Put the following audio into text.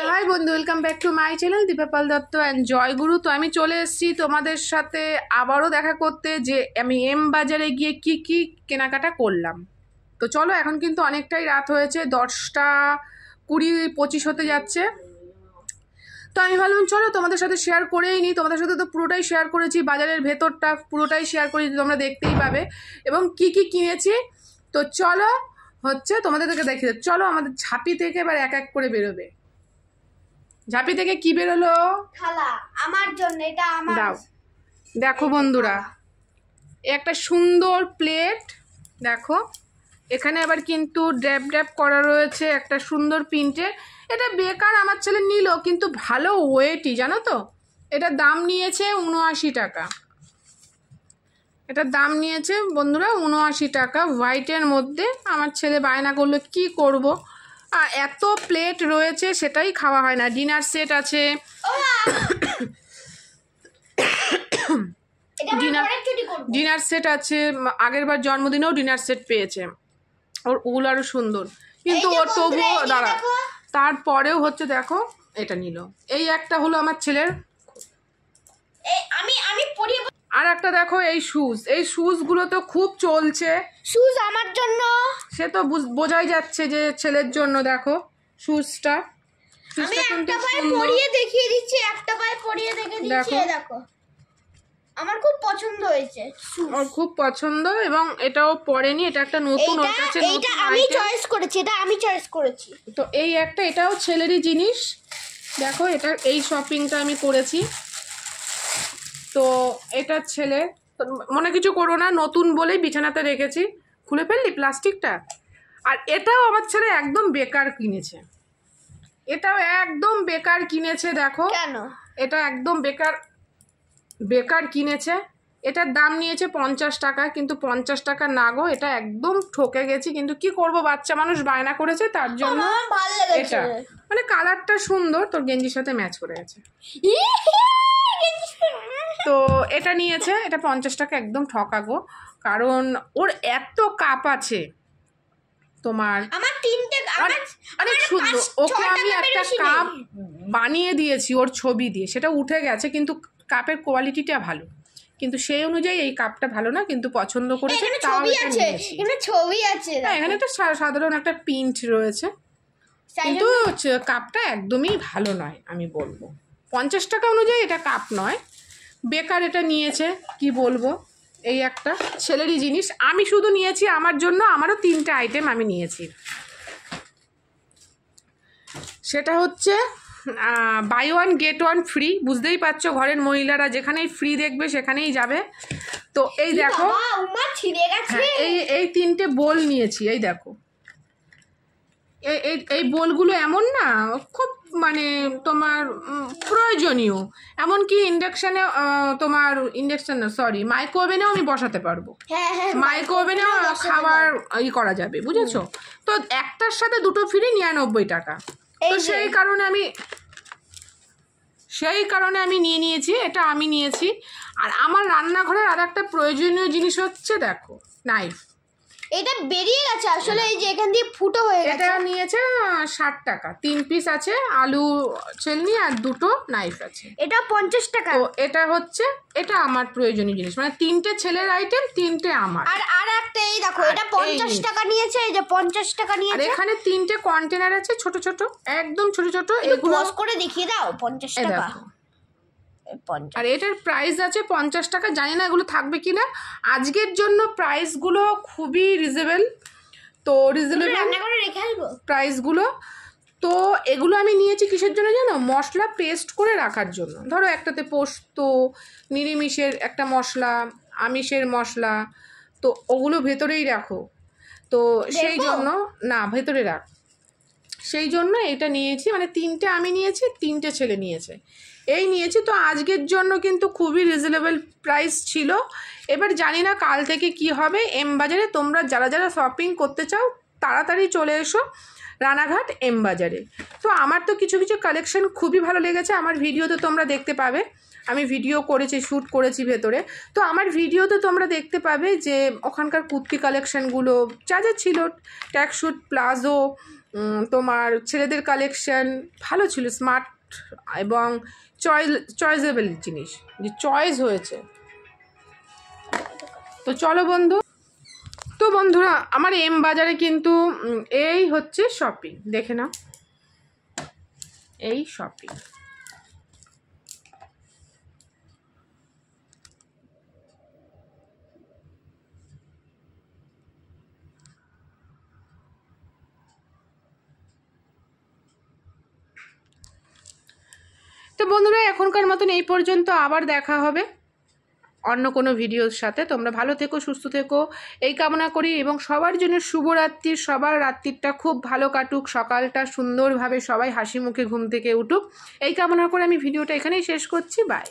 High বন্ধু, welcome back to my channel Dipapal Dutta and Joyguru. তো আমি চলে এসেছি তোমাদের সাথে আবারও দেখা করতে, যে আমি এম বাজারে গিয়ে কি কি কেনাকাটা করলাম। তো চলো, এখন কিন্তু অনেকটাই রাত হয়েছে, 10টা 20-25 হতে যাচ্ছে। তো আমি ভাবলাম চলো তোমাদের সাথে শেয়ার করেই নিই। তোমাদের সাথে তো পুরোটাই শেয়ার করেছি, বাজারের ভেতরটা পুরোটাই শেয়ার করেছি, তোমরা দেখতেই পাবে এবং কি কি কিনেছি। তো চলো তোমাদের থেকে দেখি। চলো আমাদের ঝাঁপি থেকে এবার এক এক করে বেরোবে। ঝাঁপি থেকে কি বেরোলো? থালা আমার জন্য, এটা আমার। দাও, দেখো বন্ধুরা, একটা সুন্দর প্লেট। দেখো এখানে আবার কিন্তু ড্যাব ড্যাব করা রয়েছে, একটা সুন্দর প্রিন্টে। এটা বেকার আমার ছেলে নিল, কিন্তু ভালো ওয়েটই, জানো তো। এটার দাম নিয়েছে 79 টাকা। এটার দাম নিয়েছে বন্ধুরা 79 টাকা, হোয়াইটের মধ্যে। আমার ছেলে বায়না করলো, কি করব, আর এত প্লেট রয়েছে সেটাই খাওয়া হয় না। ডিনার সেট আছে, ডিনার সেট আছে। আগের বার জন্মদিনেও ডিনার সেট পেয়েছে, ওগুলো আরো সুন্দর, কিন্তু ওর তবুও দাঁড়া। তারপরেও দেখো এটা নিল। এই একটা হলো আমার ছেলের। আর একটা দেখো এই শুজগুলো তো খুব চলছে। শুজ আমার জন্য, সে তো বোঝাই যাচ্ছে যে ছেলের জন্য। দেখো শুজটা, আমি একটা পায়ে পরিয়ে দেখিয়ে দিচ্ছি, একটা পায়ে পরিয়ে দেখিয়ে দিচ্ছি। দেখো আমার খুব পছন্দ হয়েছে, ওর খুব পছন্দ, এবং এটাও পরেনি। এটা একটা নতুন, ওর কাছে নতুন। এটা আমি চয়েস করেছি, এটা আমি চয়েস করেছি। তো এই একটা, এটাও ছেলেরই জিনিস। দেখো এটা, এই শপিংটা আমি করেছি। তো এটা ছেলে, মনে কিছু করো না, নতুন বলেই বিছানাতে রেখেছি। খুলে ফেললি প্লাস্টিকটা। আর এটাও আমার ছেলে একদম বেকার কিনেছে, এটাও একদম বেকার কিনেছে। দেখো কেন এটা একদম বেকার কিনেছে। এটার দাম নিয়েছে 50 টাকা, কিন্তু 50 টাকা না গো, এটা একদম ঠকে গেছি। কিন্তু কি করব, বাচ্চা মানুষ বায়না করেছে, তার জন্য। এটা মানে কালারটা সুন্দর, তোর গেঞ্জির সাথে ম্যাচ করে গেছে। তো এটা নিয়েছে, এটা 50 টাকা, একদম ঠকাগো। কারণ ওর এত কাপ আছে তোমার, আমার তিনটে, অনেক সুন্দর। ওকে আমি একটা কাপ বানিয়ে দিয়েছি ওর ছবি দিয়ে, সেটা উঠে গেছে, কিন্তু কাপের কোয়ালিটিটা ভালো, কিন্তু সেই অনুযায়ী এই কাপটা ভালো না, কিন্তু পছন্দ করেছে। তাও এটা নিয়েছি। ছবি আছে, এখানে একটা সাধারণ একটা প্রিন্ট রয়েছে, কিন্তু কাপটা একদমই ভালো নয়, আমি বলবো 50 টাকা অনুযায়ী এটা কাপ নয়, বেকার। এটা নিয়েছে, কি বলবো। এই একটা ছেলেরই জিনিস, আমি শুধু নিয়েছি আমার জন্য। আমারও 3টে আইটেম আমি নিয়েছি। সেটা হচ্ছে buy one get one free. বুঝতেই পারছো, ঘরের মহিলারা যেখানেই ফ্রি দেখবে সেখানেই যাবে। তো এই দেখো, এই 3টে বোল নিয়েছি। এই দেখো, এই বোলগুলো এমন না, খুব মানে তোমার প্রয়োজনীয়। এমনকি মাইক্রোওভেনেও আমি বসাতে পারবো। মাইক্রোওভেনেও খাবার করা যাবে, বুঝেছো। তো একটার সাথে দুটো ফ্রি, 99 টাকা। তো সেই কারণে আমি নিয়ে নিয়েছি। এটা আমি নিয়েছি। আর আমার রান্নাঘরের আর একটা প্রয়োজনীয় জিনিস হচ্ছে, দেখো, নাইফ। এটা বেরিয়ে গেছে আসলে, এই যে এখান দিয়ে ফুটো হয়ে গেছে। এটা নিয়েছে 60 টাকা, 3 পিস আছে, আলু ছেলনি আর 2টো নাইফ আছে। এটা 50 টাকা। তো এটা আমার প্রয়োজনীয় জিনিস, মানে 3টে ছেলের আইটেম, 3টে আমার। আর একটা এই দেখো, এটা 50 টাকা নিয়েছে, এই যে 50 টাকা নিয়েছে। আর এখানে 3টে কন্টেনার আছে, ছোট ছোট, একদম ছোট ছোট। এগুলো পজ করে দেখিয়ে দাও, 50 টাকা। আর এটার প্রাইস আছে 50 টাকা। জানি না এগুলো থাকবে কিনা। আজকের জন্য প্রাইসগুলো খুবই রিজনেবল। তো প্রাইসগুলো। তো এগুলো আমি নিয়েছি কিসের জন্য জানো? মশলা পেস্ট করে রাখার জন্য। ধরো একটাতে পোস্ত, নিরামিষের একটা মশলা, আমিষের মশলা, তো ওগুলো ভেতরেই রাখো। তো সেই জন্য ভেতরে রাখ, সেই জন্য এটা নিয়েছি। মানে 3টে আমি নিয়েছি, 3টে ছেলে নিয়েছে, এই নিয়েছি। তো আজকের জন্য কিন্তু খুবই রিজনেবল প্রাইস ছিল। এবার জানি না কাল থেকে কি হবে। এম বাজারে তোমরা যারা যারা শপিং করতে চাও, তাড়াতাড়ি চলে এসো রানাঘাট এম বাজারে। তো আমার তো কিছু কিছু কালেকশন খুবই ভালো লেগেছে। আমার ভিডিওতে তোমরা দেখতে পাবে, আমি ভিডিও করেছি, শ্যুট করেছি ভেতরে। তো আমার ভিডিওতে তোমরা দেখতে পাবে যে ওখানকার কুর্তি কালেকশানগুলো যা যা ছিল, ট্যাক্স স্যুট, প্লাজো, তোমার ছেলেদের কালেকশন ভালো ছিল, স্মার্ট এবং চয়েসেবল জিনিস, যে চয়েস হয়েছে। তো চলো বন্ধুরা আমার এম বাজারে কিন্তু এই হচ্ছে শপিং, দেখে নাও এই শপিং। তো বন্ধুরা এখনকার মতন এই পর্যন্ত, আবার দেখা হবে অন্য কোনো ভিডিওর সাথে। তোমরা ভালো থেকো, সুস্থ থেকো এই কামনা করি, এবং সবার জন্য শুভরাত্রি, সবার রাত্রিটা খুব ভালো কাটুক, সকালটা সুন্দরভাবে সবাই হাসি মুখে ঘুম থেকে উঠুক এই কামনা করে আমি ভিডিওটা এখানেই শেষ করছি। বাই।